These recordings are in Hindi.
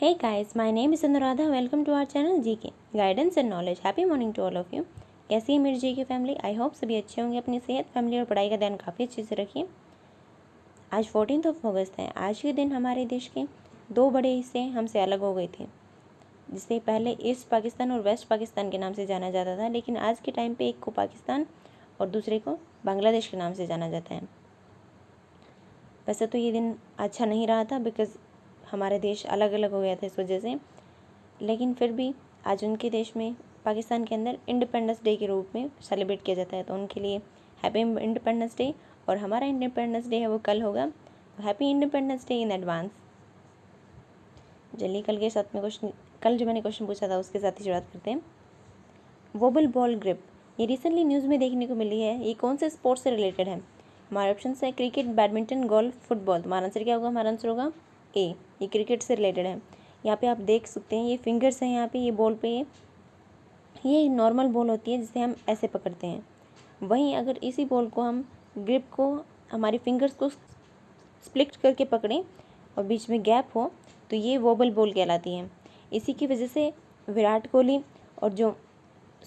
Hey guys, my name is Anuradha. Welcome to our channel GK Guidance and Knowledge. Happy morning to all of you. कैसी है मेरी जीके फैमिली? आई होप सभी अच्छे होंगे। अपनी सेहत, फैमिली और पढ़ाई का ध्यान काफ़ी अच्छे से रखिए। आज 14 अगस्त है। आज के दिन हमारे देश के दो बड़े हिस्से हमसे अलग हो गए थे, जिसे पहले ईस्ट पाकिस्तान और वेस्ट पाकिस्तान के नाम से जाना जाता था, लेकिन आज के टाइम पे एक को पाकिस्तान और दूसरे को बांग्लादेश के नाम से जाना जाता है। वैसे तो ये दिन अच्छा नहीं रहा था, बिकॉज़ हमारे देश अलग अलग हो गया था इस वजह से, लेकिन फिर भी आज उनके देश में पाकिस्तान के अंदर इंडिपेंडेंस डे के रूप में सेलिब्रेट किया जाता है। तो उनके लिए हैप्पी इंडिपेंडेंस डे, और हमारा इंडिपेंडेंस डे है वो कल होगा, तो happy independence day in advance. चलिए कल जो मैंने क्वेश्चन पूछा था उसके साथ ही शुरुआत करते हैं। वोबल बॉल ग्रिप, ये रिसेंटली न्यूज़ में देखने को मिली है। ये कौन से स्पोर्ट्स से रिलेटेड है? हमारे ऑप्शन है क्रिकेट, बैडमिंटन, गोल्फ, फुटबॉल। तुम्हारा आंसर क्या होगा? हमारा आंसर होगा ए, ये क्रिकेट से रिलेटेड है। यहाँ पे आप देख सकते हैं ये फिंगर्स हैं यहाँ पे, ये बॉल पे ये नॉर्मल बॉल होती है जिसे हम ऐसे पकड़ते हैं। वहीं अगर इसी बॉल को हम ग्रिप को हमारी फिंगर्स को स्प्लिट करके पकड़ें और बीच में गैप हो तो ये वोबल बॉल कहलाती है। इसी की वजह से विराट कोहली और जो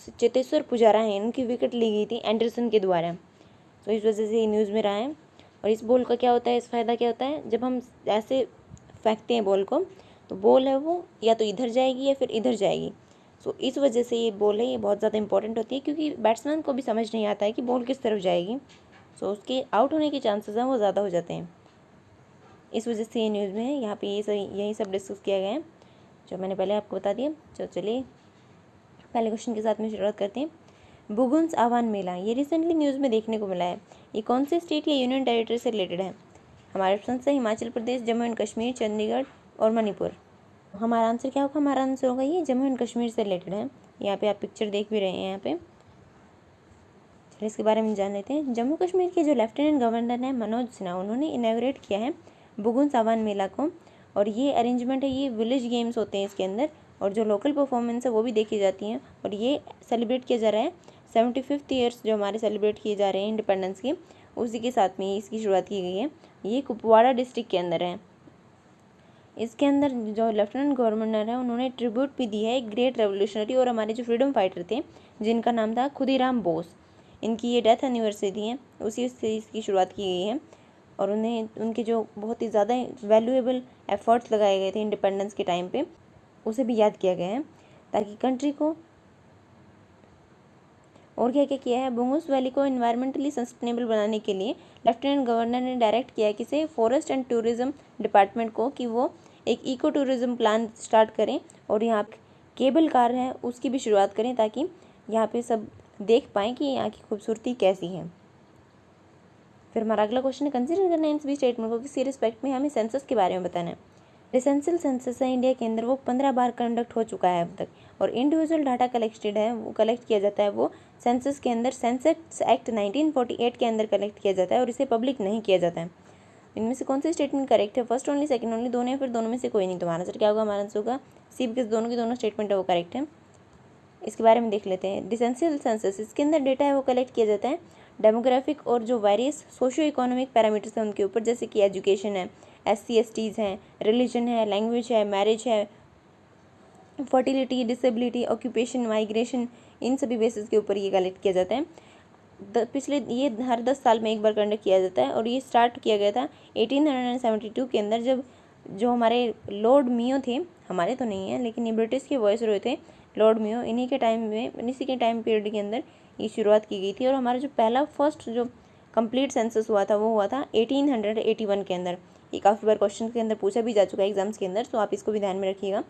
चेतेश्वर पुजारा हैं उनकी विकेट ली गई थी एंडरसन के द्वारा, तो इस वजह से ये न्यूज़ में रहा है। और इस बॉल का क्या होता है, इस फ़ायदा क्या होता है, जब हम ऐसे फेंकते हैं बॉल को तो बॉल है वो या तो इधर जाएगी या फिर इधर जाएगी। सो इस वजह से ये बॉल है ये बहुत ज़्यादा इंपॉर्टेंट होती है, क्योंकि बैट्समैन को भी समझ नहीं आता है कि बॉल किस तरफ जाएगी, सो उसके आउट होने के चांसेस हैं वो ज़्यादा हो जाते हैं। इस वजह से ये न्यूज़ में है। यहाँ पे यही सब डिस्कस किया गया है जो मैंने पहले आपको बता दिया। तो चलिए पहले क्वेश्चन के साथ में शुरुआत करते हैं। बुगुन्स आवान मेला, ये रिसेंटली न्यूज़ में देखने को मिला है। ये कौन से स्टेट या यूनियन टेरिटरी से रिलेटेड है? हमारे ऑप्शन है हिमाचल प्रदेश, जम्मू एंड कश्मीर, चंडीगढ़ और मणिपुर। हमारा आंसर क्या होगा? हमारा आंसर होगा ये जम्मू एंड कश्मीर से रिलेटेड है। यहाँ पे आप पिक्चर देख भी रहे हैं यहाँ पे। चलिए इसके बारे में जान लेते हैं। जम्मू कश्मीर के जो लेफ्टिनेंट गवर्नर हैं मनोज सिन्हा, उन्होंने इनॉग्रेट किया है बुगुन्स आवान मेला को। और ये अरेंजमेंट है, ये विलेज गेम्स होते हैं इसके अंदर, और जो लोकल परफॉर्मेंस है वो भी देखी जाती हैं। और ये सेलिब्रेट किया जा रहा है 75th ईयर्स जो हमारे सेलिब्रेट किए जा रहे हैं इंडिपेंडेंस के, उसी के साथ में इसकी शुरुआत की गई है। ये कुपवाड़ा डिस्ट्रिक्ट के अंदर है। इसके अंदर जो लेफ्टिनेंट गवर्नर है उन्होंने ट्रिब्यूट भी दी है एक ग्रेट रेवोल्यूशनरी और हमारे जो फ्रीडम फाइटर थे जिनका नाम था खुदीराम बोस। इनकी ये डेथ एनिवर्सरी है, उसी से इसकी शुरुआत की गई है। और उन्हें उनके जो बहुत ही ज़्यादा वैल्यूएबल एफर्ट्स लगाए गए थे इंडिपेंडेंस के टाइम पे, उसे भी याद किया गया है, ताकि कंट्री को। और क्या क्या किया है, बुंगूस वैली को इन्वायरमेंटली सस्टेनेबल बनाने के लिए लेफ्टिनेंट गवर्नर ने डायरेक्ट किया है किसे, फॉरेस्ट एंड टूरिज्म डिपार्टमेंट को, कि वो एक इको टूरिज्म प्लान स्टार्ट करें और यहाँ केबल कार है उसकी भी शुरुआत करें, ताकि यहाँ पे सब देख पाएँ कि यहाँ की खूबसूरती कैसी है। फिर हमारा अगला क्वेश्चन है, कंसिडर करना इन सभी स्टेटमेंट को किसी रिस्पेक्ट में हमें सेंसस के बारे में बताना है। एसेंशियल सेंसस है इंडिया के अंदर, वो 15 बार कंडक्ट हो चुका है अब तक। और इंडिविजुअल डाटा कलेक्टेड है, वो कलेक्ट किया जाता है वो सेंसस के अंदर सेंसस एक्ट 1948 के अंदर कलेक्ट किया जाता है, और इसे पब्लिक नहीं किया जाता है। इनमें से कौन सी स्टेटमेंट करेक्ट है? फर्स्ट ओनली, सेकंड ओनली, दोनों या फिर दोनों में से कोई नहीं? तुम्हारा आंसर क्या होगा? हमारा आंसर होगा सी, बिकॉज दोनों की दोनों स्टेटमेंट है वो करेक्ट है। इसके बारे में देख लेते हैं। एसेंशियल सेंसस, इसके अंदर डेटा है वो कलेक्ट किया जाता है डेमोग्राफिक और जो वेरियस सोशियो इकोनॉमिक पैरामीटर्स हैं उनके ऊपर, जैसे कि एजुकेशन है, SC/STs हैं, रिलीजन है, लैंग्वेज है, मैरिज है, फर्टिलिटी, डिसेबिलिटी, ऑक्यूपेशन, माइग्रेशन, इन सभी बेसिस के ऊपर ये कलेक्ट किया जाता है। ये हर 10 साल में एक बार कंडक्ट किया जाता है, और ये स्टार्ट किया गया था 1872 के अंदर, जब जो हमारे लॉर्ड मियो थे, हमारे तो नहीं है लेकिन ये ब्रिटिश के वॉइस रहे थे लॉर्ड मियो, इन्हीं के टाइम पीरियड के अंदर ये शुरुआत की गई थी। और हमारा जो पहला फर्स्ट जो कंप्लीट सेंसस हुआ था वो हुआ था 1881 के अंदर। ये काफ़ी बार क्वेश्चन के अंदर पूछा भी जा चुका है एग्जाम्स के अंदर, तो आप इसको भी ध्यान में रखिएगा।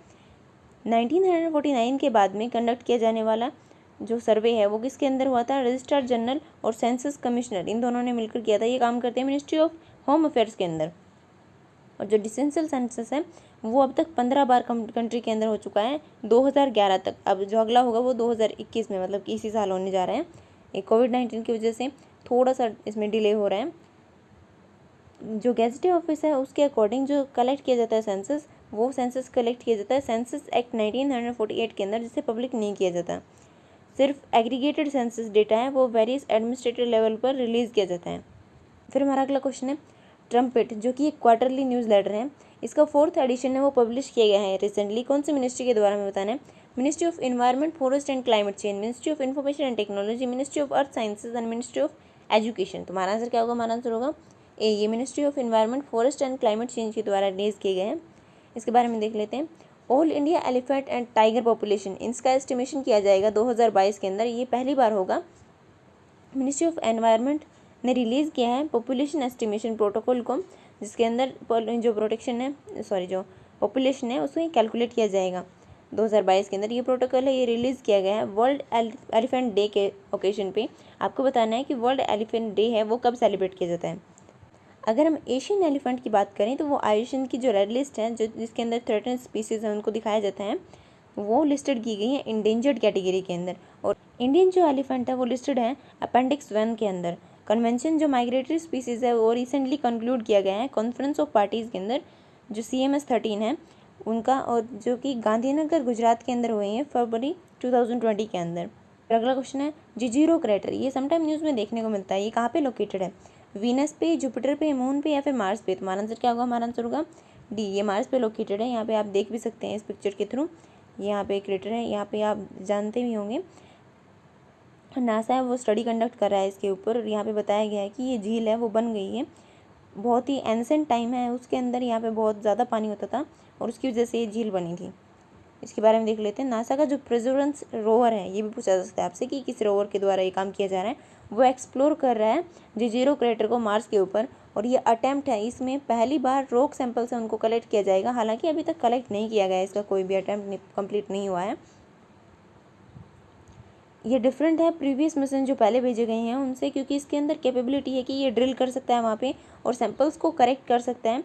1949 के बाद में कंडक्ट किया जाने वाला जो सर्वे है वो किसके अंदर हुआ था? रजिस्ट्रार जनरल और सेंसस कमिश्नर, इन दोनों ने मिलकर किया था। ये काम करते हैं मिनिस्ट्री ऑफ होम अफेयर्स के अंदर। और जो डिसेंशियल सेंसस है वो अब तक 15 बार कंट्री के अंदर हो चुका है 2011 तक। अब जो अगला होगा वो 2021 में, मतलब कि इसी साल होने जा रहा है। ये कोविड-19 की वजह से थोड़ा सा इसमें डिले हो रहा है। जो गेजेटिव ऑफिस है उसके अकॉर्डिंग जो कलेक्ट किया जाता है सेंसस, वो सेंसस कलेक्ट किया जाता है सेंसस एक्ट 1948 के अंदर, जिसे पब्लिक नहीं किया जाता। सिर्फ एग्रीगेटेड सेंसस डेटा है वो वेरियस एडमिनिस्ट्रेटिव लेवल पर रिलीज़ किया जाता है। फिर हमारा अगला क्वेश्चन है, ट्रम्पेट जो कि एक क्वार्टरली न्यूज़ लेटर है, इसका 4th एडिशन है वो पब्लिश किया गया है रिसेंटली। कौन सी मिनिस्ट्री के द्वारा हमें बताना है? Ministry of environment, forest and climate change, ministry of information and technology, ministry of earth sciences and ministry of education. तो हमारा आंसर क्या होगा? हमारा आंसर होगा ए, ये ministry of environment, forest and climate change के द्वारा रिलीज किए गए हैं। इसके बारे में देख लेते हैं। All India elephant and tiger population, इसका एस्टिमेशन किया जाएगा 2022 के अंदर। ये पहली बार होगा। मिनिस्ट्री ऑफ एनवायरनमेंट ने रिलीज़ किया है पॉपुलेशन एस्टिमेशन प्रोटोकॉल को, जिसके अंदर जो प्रोटेक्शन है जो पॉपुलेशन है उसको कैलकुलेट किया जाएगा 2022 के अंदर। ये प्रोटोकॉल है, ये रिलीज़ किया गया है वर्ल्ड एलिफेंट डे के ओकेजन पे। आपको बताना है कि वर्ल्ड एलिफेंट डे है वो कब सेलिब्रेट किया जाता है। अगर हम एशियन एलिफेंट की बात करें तो वो एशियन की जो रेड लिस्ट है, जो जिसके अंदर थ्रेटन स्पीसीज हैं उनको दिखाया जाता है, वो लिस्टेड की गई है इंडेंजर्ड कैटेगरी के अंदर। और इंडियन जो एलिफेंट है वो लिस्टेड है अपेंडिक्स 1 के अंदर। कन्वेंशन जो माइग्रेटरी स्पीसीज है वो रिसेंटली कंक्लूड किया गया है कॉन्फ्रेंस ऑफ पार्टीज़ के अंदर, जो CMS 13 है उनका, और जो कि गांधीनगर गुजरात के अंदर हुए हैं फरवरी 2020 के अंदर। अगला क्वेश्चन है जिजीरो क्रेटर। ये समटाइम न्यूज़ में देखने को मिलता है। ये कहाँ पे लोकेटेड है? वीनस पे, जुपिटर पे, मून पे या फिर मार्स पे? तो हमारा आंसर क्या होगा? हमारा आंसर होगा डी, ये मार्स पे लोकेटेड है। यहाँ पे आप देख भी सकते हैं इस पिक्चर के थ्रू। यहाँ पे क्रेटर है, यहाँ पे आप जानते भी होंगे नासा है वो स्टडी कंडक्ट कर रहा है इसके ऊपर। और यहाँ पे बताया गया है कि ये झील है वो बन गई है, बहुत ही एंसेंट टाइम है उसके अंदर, यहाँ पे बहुत ज़्यादा पानी होता था और उसकी वजह से ये झील बनी थी। इसके बारे में देख लेते हैं। नासा का जो परसेवरेंस रोवर है, ये भी पूछा जा सकता है आपसे कि किस रोवर के द्वारा ये काम किया जा रहा है। वो एक्सप्लोर कर रहा है जिजीरो क्रेटर को मार्स के ऊपर, और ये अटैम्प्ट है, इसमें पहली बार रॉक सैंपल से उनको कलेक्ट किया जाएगा। हालांकि अभी तक कलेक्ट नहीं किया गया है, इसका कोई भी अटैम्प्ट कंप्लीट नहीं हुआ है। ये डिफरेंट है प्रीवियस मिशन जो पहले भेजे गए हैं उनसे, क्योंकि इसके अंदर कैपेबिलिटी है कि ये ड्रिल कर सकता है वहाँ पे और सैंपल्स को करेक्ट कर सकता है,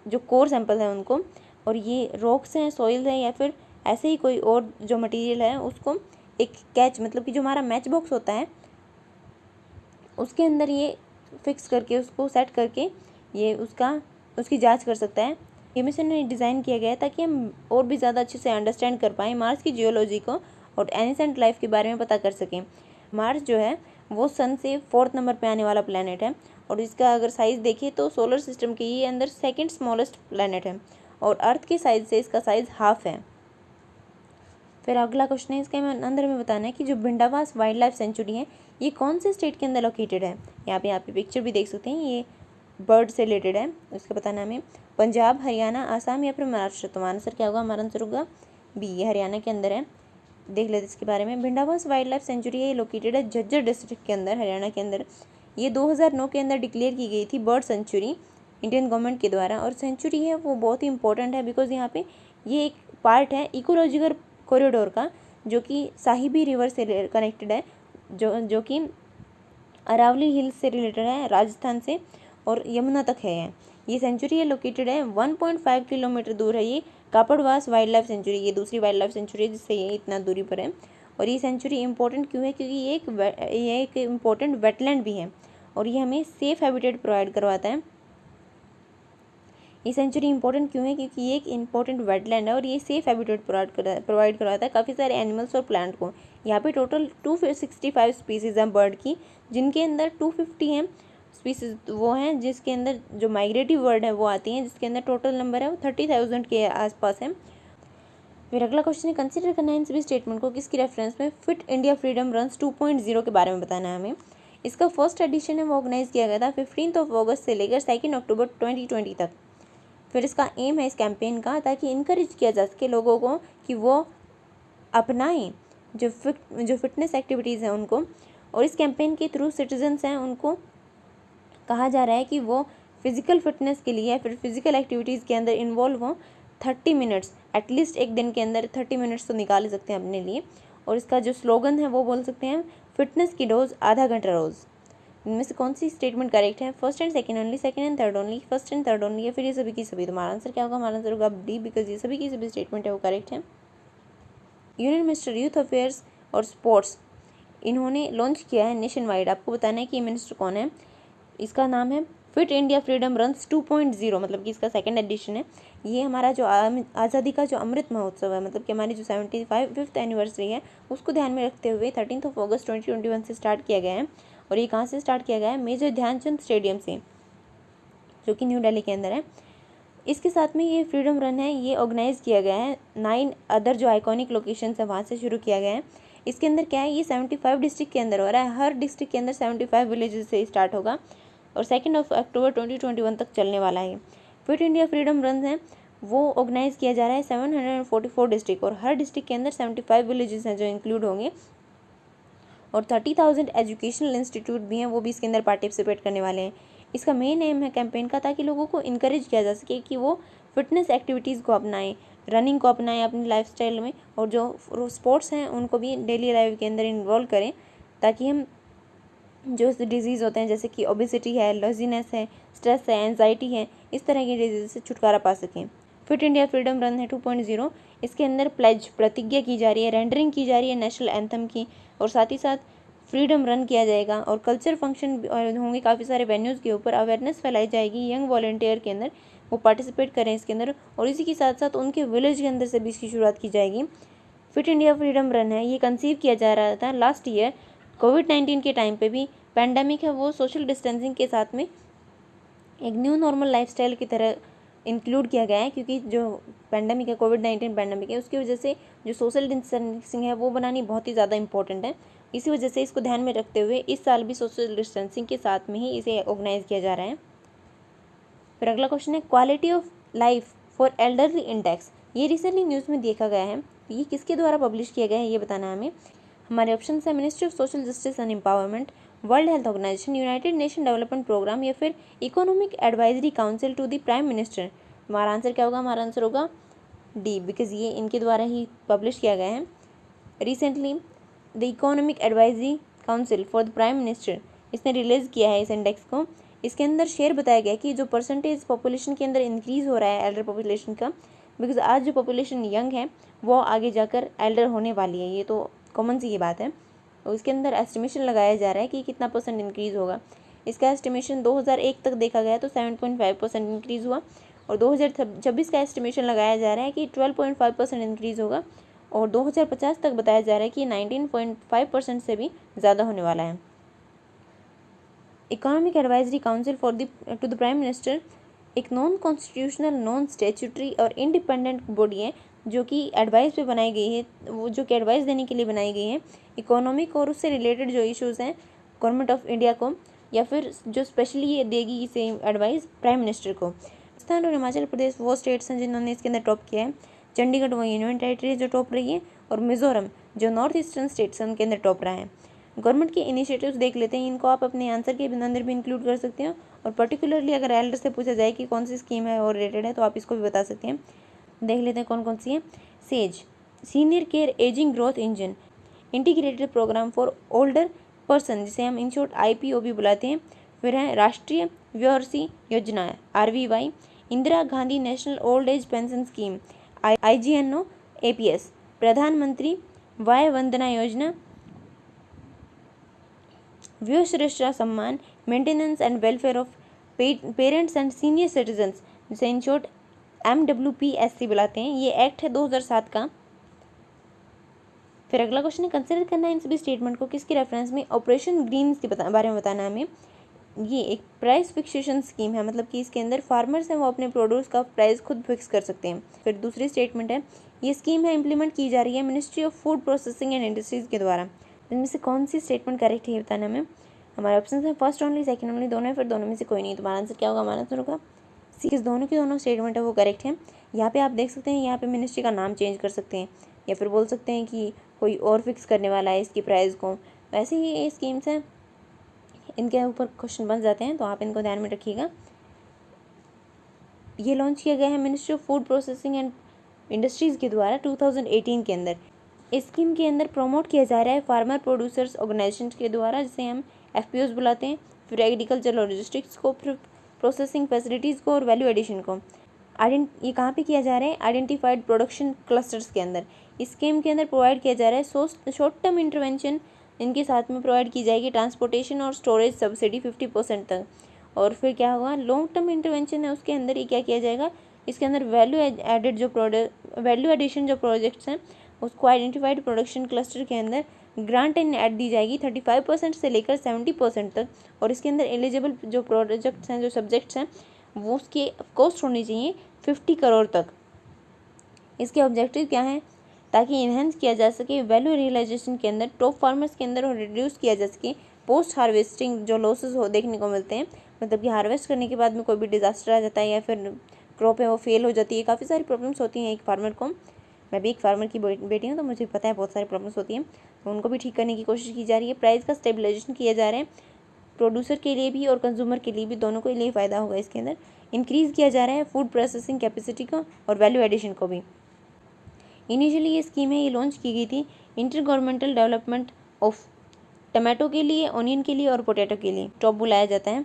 जो कोर सैंपल हैं उनको। और ये रॉक्स हैं, सॉइल है, या फिर ऐसे ही कोई और जो मटेरियल है उसको एक कैच, मतलब कि जो हमारा मैच बॉक्स होता है उसके अंदर ये फिक्स करके, उसको सेट करके ये उसकी जांच कर सकता है। ये मिशन ने डिज़ाइन किया गया है ताकि हम और भी ज़्यादा अच्छे से अंडरस्टैंड कर पाएँ मार्स की जियोलॉजी को और एनिसेंट लाइफ के बारे में पता कर सकें। मार्स जो है वो सन से 4th नंबर पे आने वाला प्लैनेट है, और इसका अगर साइज़ देखें तो सोलर सिस्टम के ये अंदर 2nd स्मॉलेस्ट प्लैनेट है, और अर्थ के साइज से इसका साइज़ हाफ है। फिर अगला क्वेश्चन है, इसके अंदर में बताना है कि जो भिंडावास वाइल्ड लाइफ सेंचुरी है ये कौन से स्टेट के अंदर लोकेटेड है। यहाँ पे पिक्चर भी देख सकते हैं, ये बर्ड से रिलेटेड है। उसका बताना हमें पंजाब, हरियाणा, आसाम या फिर महाराष्ट्र। तो हमारा आंसर क्या होगा? हमारा आंसर होगा बी, ये हरियाणा के अंदर है। देख लेते इसके बारे में। भिंडावास वाइल्ड लाइफ सेंचुरी है, ये लोकेटेड है झज्जर डिस्ट्रिक्ट के अंदर, हरियाणा के अंदर। ये 2009 के अंदर डिक्लेयर की गई थी बर्ड सेंचुरी इंडियन गवर्नमेंट के द्वारा। और सेंचुरी है वो बहुत ही इंपॉर्टेंट है बिकॉज यहाँ पे ये एक पार्ट है इकोलॉजिकल कॉरिडोर का, जो कि साहिबी रिवर से कनेक्टेड है, जो कि अरावली हिल्स से रिलेटेड है, राजस्थान से और यमुना तक है। ये सेंचुरी है लोकेटेड है 1.5 किलोमीटर दूर है ये कापड़वास वाइल्ड लाइफ सेंचुरी। ये दूसरी वाइल्ड लाइफ सेंचुरी है जिससे ये इतना दूरी पर है। और ये सेंचुरी इंपॉर्टेंट क्यों है? क्योंकि ये एक इम्पोर्टेंट वेटलैंड भी है और ये हमें सेफ हैबिटेट प्रोवाइड करवाता है। ये सेंचुरी इंपॉर्टेंट क्यों है? क्योंकि ये एक इंपॉर्टेंट वेटलैंड है और ये सेफ हैबिटेट प्रोवाइड करवाता है काफ़ी सारे एनिमल्स और प्लांट को। यहाँ पे टोटल 265 स्पीसीज़ हैं बर्ड की, जिनके अंदर 250 हैं स्पीसीज वो हैं जिसके अंदर जो माइग्रेटिव बर्ड है वो आती हैं, जिसके अंदर टोटल नंबर है वो 30,000 के आसपास है। फिर अगला क्वेश्चन है, कंसीडर करना है इन सभी स्टेटमेंट को किसकी रेफरेंस में फिट इंडिया फ्रीडम रन्स 2.0 के बारे में बताना है हमें। इसका फर्स्ट एडिशन है वो ऑर्गेनाइज किया गया था 15 अगस्त से लेकर 2 अक्टूबर 2020 तक। फिर इसका एम है इस कैंपेन का ताकि इनकरेज किया जा सके लोगों को कि वो अपनाएं जो फिटनेस एक्टिविटीज़ हैं उनको। और इस कैंपेन के थ्रू सिटीजन्स हैं उनको कहा जा रहा है कि वो फिज़िकल फिटनेस के लिए या फिर फिज़िकल एक्टिविटीज़ के अंदर इन्वॉल्व हों 30 मिनट्स, एटलीस्ट एक दिन के अंदर 30 मिनट्स तो निकाल सकते हैं अपने लिए। और इसका जो स्लोगन है वो बोल सकते हैं फिटनेस की डोज आधा घंटा रोज़। इनमें से कौन सी स्टेटमेंट करेक्ट है? First and second only, second and third only, first and third only, या फिर ये सभी की सभी? तो हमारा आंसर क्या होगा? हमारा आंसर होगा डी, बिकॉज ये सभी की सभी स्टेटमेंट है वो करेक्ट है। यूनियन मिनिस्टर यूथ अफेयर्स और स्पोर्ट्स इन्होंने लॉन्च किया है नेशन वाइड। आपको बताना है कि ये मिनिस्टर कौन है। इसका नाम है फिट इंडिया फ्रीडम रन्स 2.0, मतलब कि इसका सेकंड एडिशन है। ये हमारा जो आज़ादी का जो अमृत महोत्सव है, मतलब कि हमारी जो 75th एनिवर्सरी है उसको ध्यान में रखते हुए 13 अगस्त 2021 से स्टार्ट किया गया है। और ये कहाँ से स्टार्ट किया गया है? मेजर ध्यानचंद स्टेडियम से, जो कि न्यू दिल्ली के अंदर है। इसके साथ में ये फ्रीडम रन है, ये ऑर्गेनाइज किया गया है 9 अदर जो आइकॉनिक लोकेशंस है वहाँ से शुरू किया गया है। इसके अंदर क्या है, ये 75 डिस्ट्रिक्ट के अंदर हो रहा है, हर डिस्ट्रिक्ट के अंदर 75 विलेजेस से स्टार्ट होगा और 2 अक्टूबर 2021 तक चलने वाला है। फिट इंडिया फ्रीडम रन है वो ऑर्गेनाइज किया जा रहा है 744 डिस्ट्रिक्ट और हर डिस्ट्रिक्ट के अंदर 75 विलेजेस हैं जो इंक्लूड होंगे और 30,000 एजुकेशनल इंस्टीट्यूट भी हैं, वो भी इसके अंदर पार्टिसिपेट करने वाले हैं। इसका मेन एम है कैंपेन का ताकि लोगों को इनकरेज किया जा सके कि वो फिटनेस एक्टिविटीज़ को अपनाएं, रनिंग को अपनाएं अपनी लाइफस्टाइल में और जो स्पोर्ट्स हैं उनको भी डेली लाइफ के अंदर इन्वॉल्व करें ताकि हम जो डिजीज़ होते हैं जैसे कि ओबेसिटी है, लॉजीनेस है, स्ट्रेस है, एंजाइटी है, इस तरह की डिजीज़ से छुटकारा पा सकें। फिट इंडिया फ्रीडम रन है 2.0, इसके अंदर प्लेज प्रतिज्ञा की जा रही है, रेंडरिंग की जा रही है नेशनल एंथम की और साथ ही साथ फ्रीडम रन किया जाएगा और कल्चर फंक्शन होंगे काफ़ी सारे वेन्यूज़ के ऊपर, अवेयरनेस फैलाई जाएगी यंग वॉलंटियर के अंदर, वो पार्टिसिपेट करें इसके अंदर और इसी के साथ साथ उनके विलेज के अंदर से भी इसकी शुरुआत की जाएगी। फिट इंडिया फ्रीडम रन है ये कंसीव किया जा रहा था लास्ट ईयर कोविड-19 के टाइम पे भी पैंडमिक है वो सोशल डिस्टेंसिंग के साथ में एक न्यू नॉर्मल लाइफस्टाइल की तरह इंक्लूड किया गया है क्योंकि जो पैंडमिक है कोविड-19 पैंडमिक है उसकी वजह से जो सोशल डिस्टेंसिंग है वो बनानी बहुत ही ज़्यादा इंपॉर्टेंट है। इसी वजह से इसको ध्यान में रखते हुए इस साल भी सोशल डिस्टेंसिंग के साथ में ही इसे ऑर्गेनाइज किया जा रहा है। फिर अगला क्वेश्चन है quality of life for elderly index, ये रिसेंटली न्यूज़ में देखा गया है, ये किसके द्वारा पब्लिश किया गया है ये बताना है हमें। हमारे ऑप्शन है ministry of social justice and empowerment, world health organisation, united nation development programme या फिर economic advisory council to the prime minister. हमारा आंसर क्या होगा, हमारा आंसर होगा डी, बिकॉज ये इनके द्वारा ही पब्लिश किया गया है recently. The economic advisory council for the prime minister, इसने रिलीज़ किया है इस इंडेक्स को। इसके अंदर शेयर बताया गया कि जो परसेंटेज पॉपुलेशन के अंदर इंक्रीज़ हो रहा है एल्डर पॉपुलेशन का, बिकॉज आज जो पॉपुलेशन यंग है वो आगे जाकर एल्डर होने वाली है, ये तो कॉमन सी ये बात है। और इसके अंदर एस्टिमेशन लगाया जा रहा है कि कितना परसेंट इंक्रीज़ होगा। इसका एस्टिमेशन 2001 तक देखा गया तो 7.5% इंक्रीज़ हुआ और 2026 का एस्टिमेशन लगाया जा रहा है कि 12.5% इंक्रीज़ होगा और 2050 तक बताया जा रहा है कि 19.5% से भी ज़्यादा होने वाला है। Economic advisory council to the prime minister एक नॉन कॉन्स्टिट्यूशनल, नॉन स्टैट्यूटरी और इंडिपेंडेंट बॉडी है जो कि एडवाइस पे बनाई गई है, वो जो कि एडवाइस देने के लिए बनाई गई है इकोनॉमिक और उससे रिलेटेड जो इश्यूज़ हैं गवर्नमेंट ऑफ इंडिया को, या फिर जो स्पेशली ये देगी इसे एडवाइस प्राइम मिनिस्टर को। राजस्थान और हिमाचल प्रदेश वो स्टेट्स हैं जिन्होंने इसके अंदर टॉप किया है, चंडीगढ़ वो यूनियन टेरिटरी जो टॉप रही है और मिजोरम जो नॉर्थ ईस्टर्न स्टेट्स हैं उनके अंदर टॉप रहा है। गवर्नमेंट के इनिशिएटिव्स देख लेते हैं, इनको आप अपने आंसर के अंदर भी इंक्लूड कर सकते हैं और पर्टिकुलरली अगर एल्डर से पूछा जाए कि कौन सी स्कीम है और रिलेटेड है तो आप इसको भी बता सकते हैं। देख लेते हैं कौन कौन सी है। SAGE, senior care ageing growth engine, integrated programme for older person जिसे हम इन शॉर्ट IPOB बुलाते हैं। फिर है राष्ट्रीय व्यवसायी योजना RVY, Indira Gandhi national old age pension scheme IGNO APS, प्रधानमंत्री वय वंदना योजना, व्योश्रेष्ठ सम्मान, maintenance and welfare of parents and senior citizens जिसे इन शॉर्ट MWPSC बुलाते हैं। ये एक्ट है 2007 का। फिर अगला क्वेश्चन है कंसिडर करना है इन सभी स्टेटमेंट को किसकी रेफरेंस में, ऑपरेशन ग्रीन्स के बारे में बताना है हमें। ये एक प्राइस फिक्सेशन स्कीम है, मतलब कि इसके अंदर फार्मर्स हैं वो अपने प्रोड्यूस का प्राइस खुद फिक्स कर सकते हैं। फिर दूसरी स्टेटमेंट है ये स्कीम है इम्प्लीमेंट की जा रही है ministry of food processing and industries के द्वारा। इनमें से कौन सी स्टेटमेंट करेक्ट है बताना हमें। हमारे ऑप्शन है फर्स्ट ओनली, सेकंड ओनली, दोनों है, फिर दोनों में से कोई नहीं। तुम्हारा आंसर क्या होगा, हमारा आंसर होगा सी, किस दोनों की दोनों स्टेटमेंट है वो करेक्ट है। यहाँ पे आप देख सकते हैं यहाँ पे मिनिस्ट्री का नाम चेंज कर सकते हैं या फिर बोल सकते हैं कि कोई और फिक्स करने वाला है इसकी प्राइस को। वैसे ही ये स्कीम्स हैं, इनके ऊपर क्वेश्चन बन जाते हैं तो आप इनको ध्यान में रखिएगा। ये लॉन्च किया गया है ministry of food processing and industries के द्वारा 2018 के अंदर। इस स्कीम के अंदर प्रमोट किया जा रहा है फार्मर प्रोड्यूसर्स ऑर्गेनाइजेशन के द्वारा जिसे हम FPOs बुलाते हैं। फिर एग्रीकल्चर लॉजिस्टिक्स को, फिर प्रोसेसिंग फैसिलिटीज़ को और वैल्यू एडिशन को। ये कहाँ पे किया जा रहा है, आइडेंटिफाइड प्रोडक्शन क्लस्टर्स के अंदर। इस स्कीम के अंदर प्रोवाइड किया जा रहा है शॉर्ट टर्म इंटरवेंशन, इनके साथ में प्रोवाइड की जाएगी ट्रांसपोर्टेशन और स्टोरेज सब्सिडी 50% तक। और फिर क्या होगा, लॉन्ग टर्म इंटरवेंशन है उसके अंदर ये क्या किया जाएगा, इसके अंदर वैल्यू एडिशन जो प्रोजेक्ट्स हैं उसको आइडेंटिफाइड प्रोडक्शन क्लस्टर के अंदर ग्रांट एंड ऐड दी जाएगी 35% से लेकर 70% तक। और इसके अंदर एलिजिबल जो प्रोजेक्ट्स हैं, जो सब्जेक्ट्स हैं वो उसकी कॉस्ट होनी चाहिए 50 करोड़ तक। इसके ऑब्जेक्टिव क्या हैं? ताकि इन्हेंस किया जा सके वैल्यू रियलाइजेशन के अंदर टॉप फार्मर्स के अंदर और रिड्यूस किया जा सके पोस्ट हार्वेस्टिंग जो लॉसेस हो देखने को मिलते हैं, मतलब कि हार्वेस्ट करने के बाद में कोई भी डिजास्टर आ जाता है या फिर क्रॉप है वो फेल हो जाती है, काफ़ी सारी प्रॉब्लम्स होती हैं एक फार्मर को। मैं भी एक फार्मर की बेटी हूँ तो मुझे पता है बहुत सारी प्रॉब्लम्स होती हैं, तो उनको भी ठीक करने की कोशिश की जा रही है। प्राइस का स्टेबलाइजेशन किया जा रहा है, प्रोड्यूसर के लिए भी और कंज्यूमर के लिए भी, दोनों के लिए फ़ायदा होगा इसके अंदर। इंक्रीज़ किया जा रहा है फूड प्रोसेसिंग कैपेसिटी को और वैल्यू एडिशन को भी। इनिशियली ये स्कीम है, ये लॉन्च की गई थी inter governmental development of tomato के लिए, ऑनियन के लिए और पोटैटो के लिए, टॉप बुलाया जाता है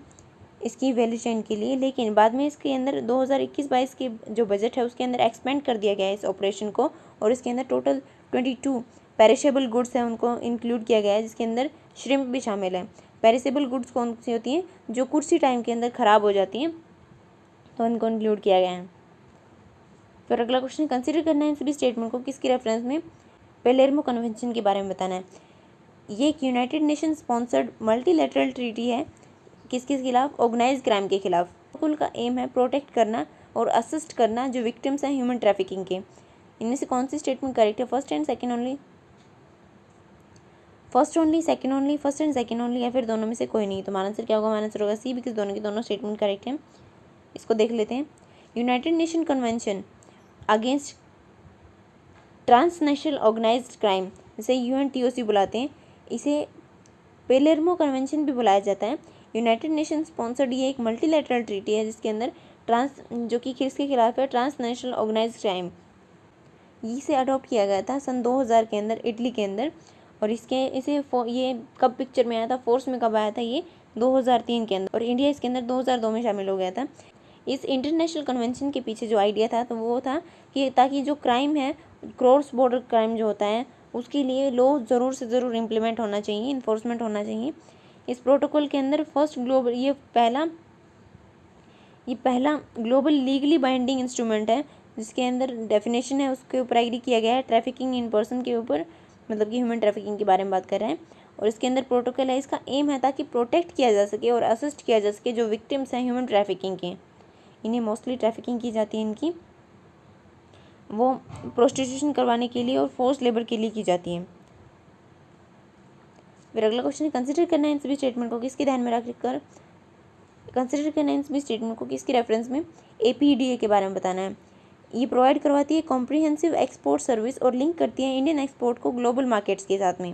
इसकी वैल्यू चेन के लिए। लेकिन बाद में इसके अंदर 2021-22 के जो बजट है उसके अंदर एक्सपेंड कर दिया गया है इस ऑपरेशन को, और इसके अंदर टोटल 22 पेरिशेबल गुड्स हैं उनको इंक्लूड किया गया है, जिसके अंदर श्रिम्प भी शामिल है। पेरिशेबल गुड्स कौन सी होती हैं? जो कुछ ही टाइम के अंदर ख़राब हो जाती हैं, तो उनको इंक्लूड किया गया है। फिर अगला क्वेश्चन, कंसीडर करना है इन सभी स्टेटमेंट को किसकी रेफरेंस में? पेलेर्मो कन्वेंशन के बारे में बताना है। ये एक United nation sponsored multilateral treaty है, किसके खिलाफ? ऑर्गेनाइज क्राइम के खिलाफ। प्रोटोकॉल का एम है प्रोटेक्ट करना और असिस्ट करना जो विक्टिम्स हैं ह्यूमन ट्रैफिकिंग के। इनमें से कौन सी स्टेटमेंट करेक्ट है? First and second only, first only, second only, first and second only, या फिर दोनों में से कोई नहीं? तो हमारा आंसर क्या होगा? हमारा आंसर होगा सी, बिकॉज दोनों की दोनों स्टेटमेंट करेक्ट है। इसको देख लेते हैं। United Nation convention against transnational organised crime, जिसे UNTOC बुलाते हैं, इसे पेलेर्मो कन्वेंशन भी बुलाया जाता है। यूनाइटेड नेशन स्पॉन्सर्ड ये एक मल्टीलैटरल ट्रीटी है जिसके अंदर जो कि किसके खिलाफ है? Transnational organised crime. इसे अडॉप्ट किया गया था सन 2000 के अंदर इटली के अंदर, और ये कब पिक्चर में आया था, फोर्स में कब आया था? ये 2003 के अंदर, और इंडिया इसके अंदर 2002 में शामिल हो गया था। इस इंटरनेशनल कन्वेंशन के पीछे जो आइडिया था तो वो था कि ताकि जो क्राइम है, क्रॉस बॉर्डर क्राइम जो होता है, उसके लिए लॉ ज़रूर से ज़रूर इम्प्लीमेंट होना चाहिए, इन्फोर्समेंट होना चाहिए। इस प्रोटोकॉल के अंदर फर्स्ट ग्लोबल ये पहला ग्लोबल लीगली बाइंडिंग इंस्ट्रूमेंट है, जिसके अंदर डेफिनेशन है उसके ऊपर एग्री किया गया है, ट्रैफिकिंग इन पर्सन के ऊपर, मतलब कि ह्यूमन ट्रैफिकिंग के बारे में बात कर रहे हैं। और इसके अंदर प्रोटोकॉल है, इसका एम है ताकि प्रोटेक्ट किया जा सके और असिस्ट किया जा सके जो विक्टिम्स हैं ह्यूमन ट्रैफिकिंग के। इन्हें मोस्टली ट्रैफिकिंग की जाती है, इनकी वो प्रोस्टिट्यूशन करवाने के लिए और फोर्स लेबर के लिए की जाती है। फिर अगला क्वेश्चन, कंसिडर करना है इन सभी स्टेटमेंट को किसके ध्यान में रखकर, कंसिडर करना है इन सभी स्टेटमेंट को किसके रेफरेंस में? APDA के बारे में बताना है। ये प्रोवाइड करवाती है कॉम्प्रिहेंसिव एक्सपोर्ट सर्विस और लिंक करती है इंडियन एक्सपोर्ट को ग्लोबल मार्केट्स के साथ में।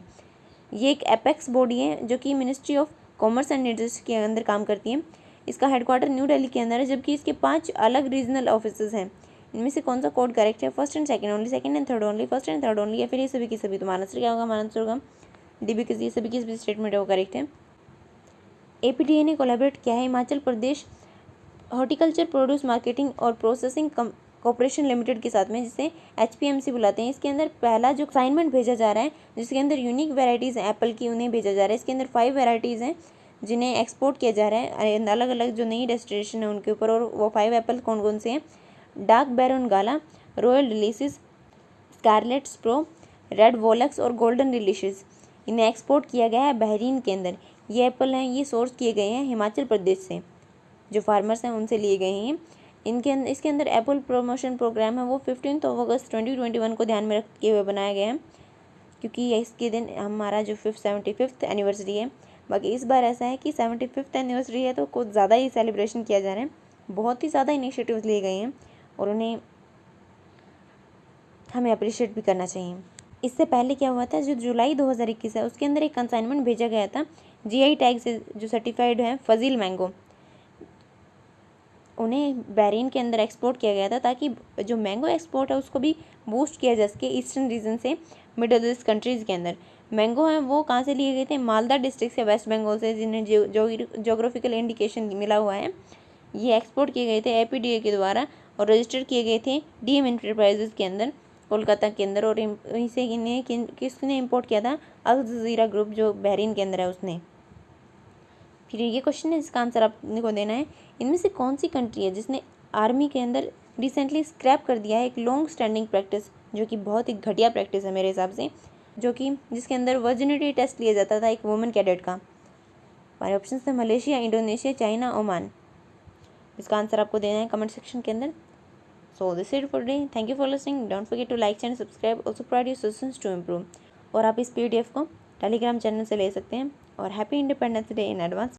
ये एक एपेक्स बॉडी है जो कि ministry of commerce and industry के अंदर काम करती है। इसका हेडक्वार्टर न्यू दिल्ली के अंदर है, जबकि इसके 5 अलग रीजनल ऑफिसेज हैं। इनमें से कौन सा कोड करेक्ट है? First and second only, second and third only, first and third only, या फिर ये सभी की सभी? तुम्हारा आंसर क्या होगा? हमारा आंसर होगा डी, बिकॉज ये सभी की सभी स्टेटमेंट है वो करेक्ट है। APDA ने कोलैबोरेट किया है Himachal Pradesh horticulture produce marketing और प्रोसेसिंग कॉर्पोरेशन लिमिटेड के साथ में, जिसे HPMC बुलाते हैं। इसके अंदर पहला जो असाइनमेंट भेजा जा रहा है, जिसके अंदर यूनिक वेराइटीज़ हैं एप्पल की, उन्हें भेजा जा रहा है। इसके अंदर 5 वेराइटीज़ हैं जिन्हें एक्सपोर्ट किया जा रहा है अलग अलग जो नई डेस्टिनेशन है उनके ऊपर। और वो 5 एप्पल कौन कौन से हैं? डार्क बैरन गाला, रॉयल डिलीशियस, स्कारलेट स्प्रो, रेड वोलक्स और गोल्डन डिलीशियस। इन्हें एक्सपोर्ट किया गया है बहरीन के अंदर। ये एप्पल हैं, ये सोर्स किए गए हैं हिमाचल प्रदेश से, जो फार्मर्स हैं उनसे लिए गए हैं। इसके अंदर एप्पल प्रमोशन प्रोग्राम है वो 15 अगस्त 2021 को ध्यान में रखते हुए बनाया गया है, क्योंकि इसके दिन हमारा जो 75th एनिवर्सरी है। बाकी इस बार ऐसा है कि 75th एनिवर्सरी है तो कुछ ज़्यादा ही सेलिब्रेशन किया जा रहा है, बहुत ही ज़्यादा इनिशिएटिव्स लिए गए हैं और उन्हें हमें अप्रिशिएट भी करना चाहिए। इससे पहले क्या हुआ था, जो जुलाई 2021 है उसके अंदर एक कंसाइनमेंट भेजा गया था GI टैग से जो सर्टिफाइड है फजील मैंगो, उन्हें बहरीन के अंदर एक्सपोर्ट किया गया था ताकि जो मैंगो एक्सपोर्ट है उसको भी बूस्ट किया जा सके ईस्टर्न रीजन से मिडल ईस्ट कंट्रीज़ के अंदर। मैंगो हैं वो कहाँ से लिए गए थे? मालदा डिस्ट्रिक्ट से, वेस्ट बंगाल से, जिन्हें जोग्राफिकल इंडिकेशन मिला हुआ है। ये एक्सपोर्ट किए गए थे APDA के द्वारा और रजिस्टर किए गए थे DM एंटरप्राइजेज़ के अंदर कोलकाता के अंदर। और इसे किसने इम्पोर्ट किया था? अल जज़ीरा ग्रुप जो बहरीन के अंदर है उसने। फिर ये क्वेश्चन है जिसका आंसर आपने को देना है, इनमें से कौन सी कंट्री है जिसने आर्मी के अंदर रिसेंटली स्क्रैप कर दिया है एक लॉन्ग स्टैंडिंग प्रैक्टिस, जो कि बहुत ही घटिया प्रैक्टिस है मेरे हिसाब से, जिसके अंदर वर्जिनिटी टेस्ट लिया जाता था एक वुमेन कैडेट का। हमारे ऑप्शन थे मलेशिया, इंडोनेशिया, चाइना, ओमान। इसका आंसर आपको देना है कमेंट सेक्शन के अंदर। So this it for day, thank you for listening, don't forget to like and subscribe, also provide your suggestions to improve. और आप इस PDF को टेलीग्राम चैनल से ले सकते हैं। और happy independence day in advance.